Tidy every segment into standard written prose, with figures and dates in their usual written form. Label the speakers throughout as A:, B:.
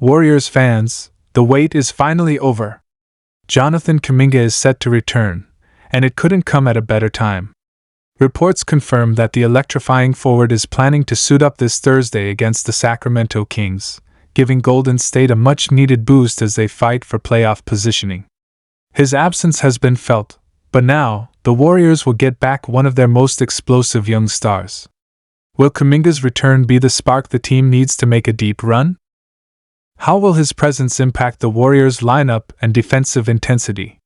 A: Warriors fans, the wait is finally over. Jonathan Kuminga is set to return, and it couldn't come at a better time. Reports confirm that the electrifying forward is planning to suit up this Thursday against the Sacramento Kings, giving Golden State a much-needed boost as they fight for playoff positioning. His absence has been felt, but now, the Warriors will get back one of their most explosive young stars. Will Kuminga's return be the spark the team needs to make a deep run? How will his presence impact the Warriors' lineup and defensive intensity?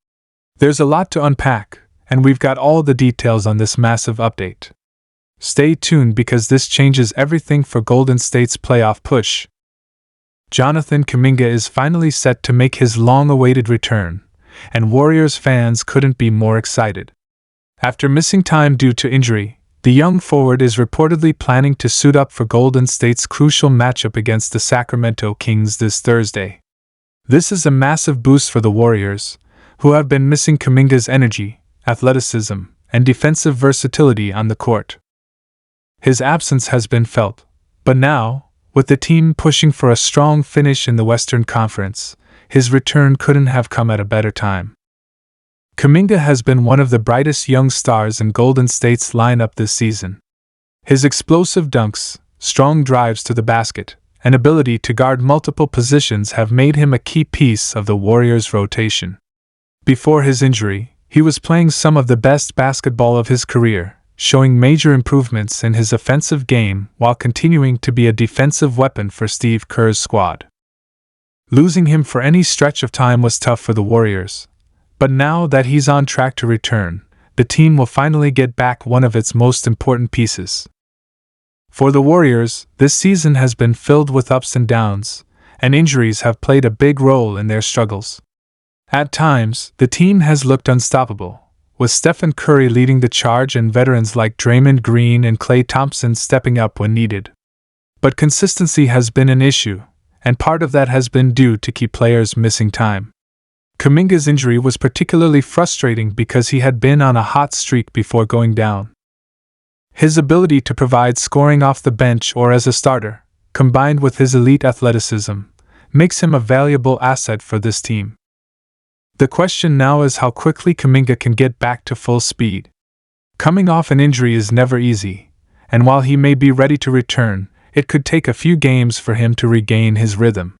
A: There's a lot to unpack, and we've got all the details on this massive update. Stay tuned because this changes everything for Golden State's playoff push. Jonathan Kuminga is finally set to make his long-awaited return, and Warriors fans couldn't be more excited. After missing time due to injury, the young forward is reportedly planning to suit up for Golden State's crucial matchup against the Sacramento Kings this Thursday. This is a massive boost for the Warriors, who have been missing Kuminga's energy, athleticism, and defensive versatility on the court. His absence has been felt, but now, with the team pushing for a strong finish in the Western Conference, his return couldn't have come at a better time. Kuminga has been one of the brightest young stars in Golden State's lineup this season. His explosive dunks, strong drives to the basket, and ability to guard multiple positions have made him a key piece of the Warriors' rotation. Before his injury, he was playing some of the best basketball of his career, showing major improvements in his offensive game while continuing to be a defensive weapon for Steve Kerr's squad. Losing him for any stretch of time was tough for the Warriors, but now that he's on track to return, the team will finally get back one of its most important pieces. For the Warriors, this season has been filled with ups and downs, and injuries have played a big role in their struggles. At times, the team has looked unstoppable, with Stephen Curry leading the charge and veterans like Draymond Green and Klay Thompson stepping up when needed. But consistency has been an issue, and part of that has been due to key players missing time. Kuminga's injury was particularly frustrating because he had been on a hot streak before going down. His ability to provide scoring off the bench or as a starter, combined with his elite athleticism, makes him a valuable asset for this team. The question now is how quickly Kuminga can get back to full speed. Coming off an injury is never easy, and while he may be ready to return, it could take a few games for him to regain his rhythm.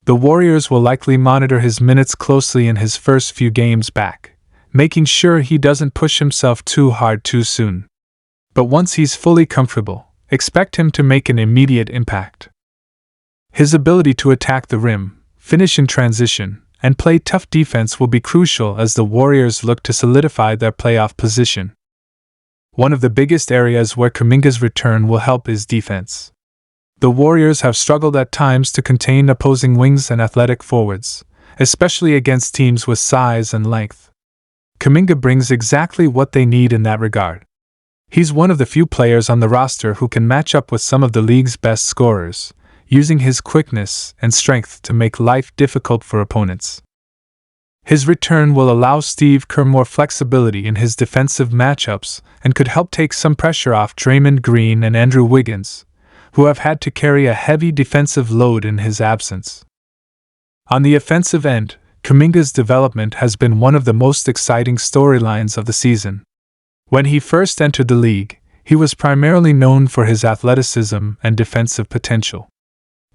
A: The Warriors will likely monitor his minutes closely in his first few games back, making sure he doesn't push himself too hard too soon. But once he's fully comfortable, expect him to make an immediate impact. His ability to attack the rim, finish in transition, and play tough defense will be crucial as the Warriors look to solidify their playoff position. One of the biggest areas where Kuminga's return will help is defense. The Warriors have struggled at times to contain opposing wings and athletic forwards, especially against teams with size and length. Kuminga brings exactly what they need in that regard. He's one of the few players on the roster who can match up with some of the league's best scorers, using his quickness and strength to make life difficult for opponents. His return will allow Steve Kerr more flexibility in his defensive matchups and could help take some pressure off Draymond Green and Andrew Wiggins, who have had to carry a heavy defensive load in his absence. On the offensive end, Kuminga's development has been one of the most exciting storylines of the season. When he first entered the league, he was primarily known for his athleticism and defensive potential.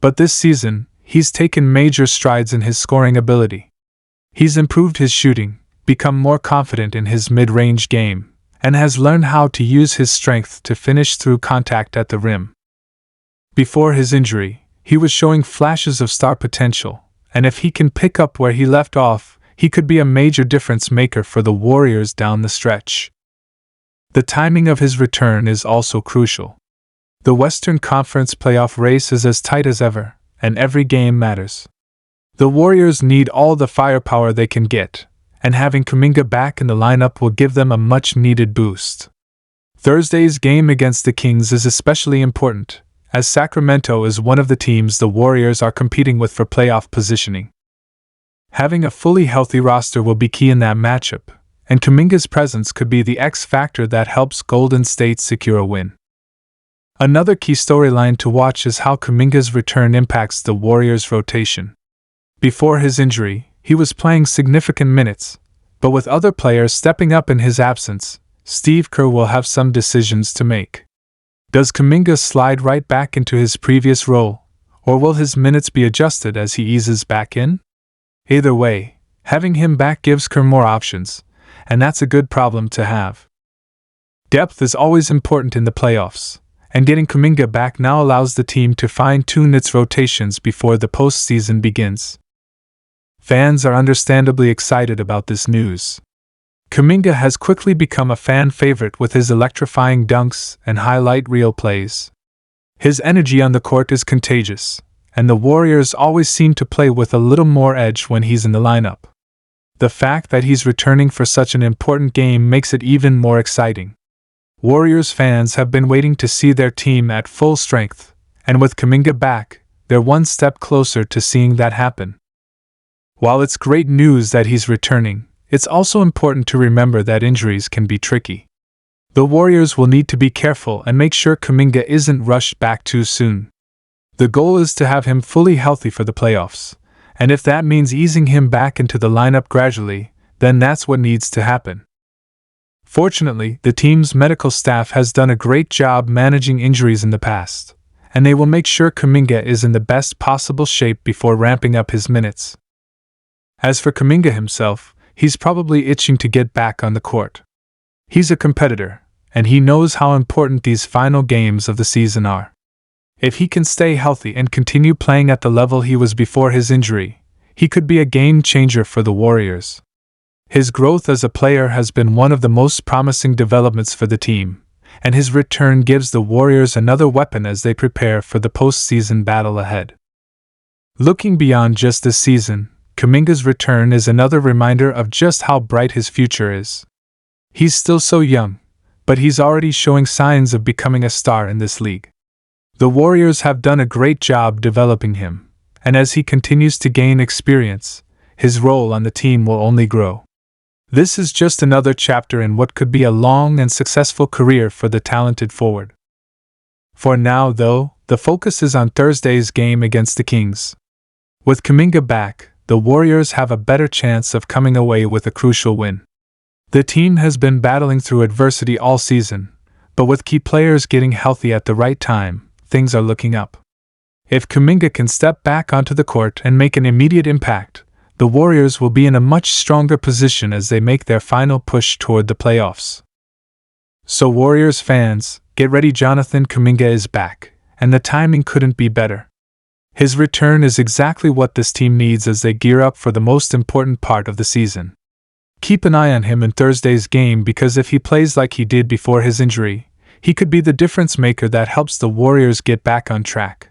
A: But this season, he's taken major strides in his scoring ability. He's improved his shooting, become more confident in his mid-range game, and has learned how to use his strength to finish through contact at the rim. Before his injury, he was showing flashes of star potential, and if he can pick up where he left off, he could be a major difference maker for the Warriors down the stretch. The timing of his return is also crucial. The Western Conference playoff race is as tight as ever, and every game matters. The Warriors need all the firepower they can get, and having Kuminga back in the lineup will give them a much-needed boost. Thursday's game against the Kings is especially important, as Sacramento is one of the teams the Warriors are competing with for playoff positioning. Having a fully healthy roster will be key in that matchup, and Kuminga's presence could be the X factor that helps Golden State secure a win. Another key storyline to watch is how Kuminga's return impacts the Warriors' rotation. Before his injury, he was playing significant minutes, but with other players stepping up in his absence, Steve Kerr will have some decisions to make. Does Kuminga slide right back into his previous role, or will his minutes be adjusted as he eases back in? Either way, having him back gives Kerr more options, and that's a good problem to have. Depth is always important in the playoffs, and getting Kuminga back now allows the team to fine-tune its rotations before the postseason begins. Fans are understandably excited about this news. Kuminga has quickly become a fan favorite with his electrifying dunks and highlight reel plays. His energy on the court is contagious, and the Warriors always seem to play with a little more edge when he's in the lineup. The fact that he's returning for such an important game makes it even more exciting. Warriors fans have been waiting to see their team at full strength, and with Kuminga back, they're one step closer to seeing that happen. While it's great news that he's returning, it's also important to remember that injuries can be tricky. The Warriors will need to be careful and make sure Kuminga isn't rushed back too soon. The goal is to have him fully healthy for the playoffs, and if that means easing him back into the lineup gradually, then that's what needs to happen. Fortunately, the team's medical staff has done a great job managing injuries in the past, and they will make sure Kuminga is in the best possible shape before ramping up his minutes. As for Kuminga himself, he's probably itching to get back on the court. He's a competitor, and he knows how important these final games of the season are. If he can stay healthy and continue playing at the level he was before his injury, he could be a game changer for the Warriors. His growth as a player has been one of the most promising developments for the team, and his return gives the Warriors another weapon as they prepare for the postseason battle ahead. Looking beyond just this season, Kuminga's return is another reminder of just how bright his future is. He's still so young, but he's already showing signs of becoming a star in this league. The Warriors have done a great job developing him, and as he continues to gain experience, his role on the team will only grow. This is just another chapter in what could be a long and successful career for the talented forward. For now, though, the focus is on Thursday's game against the Kings. With Kuminga back, the Warriors have a better chance of coming away with a crucial win. The team has been battling through adversity all season, but with key players getting healthy at the right time, things are looking up. If Kuminga can step back onto the court and make an immediate impact, the Warriors will be in a much stronger position as they make their final push toward the playoffs. So Warriors fans, get ready, Jonathan Kuminga is back, and the timing couldn't be better. His return is exactly what this team needs as they gear up for the most important part of the season. Keep an eye on him in Thursday's game because if he plays like he did before his injury, he could be the difference maker that helps the Warriors get back on track.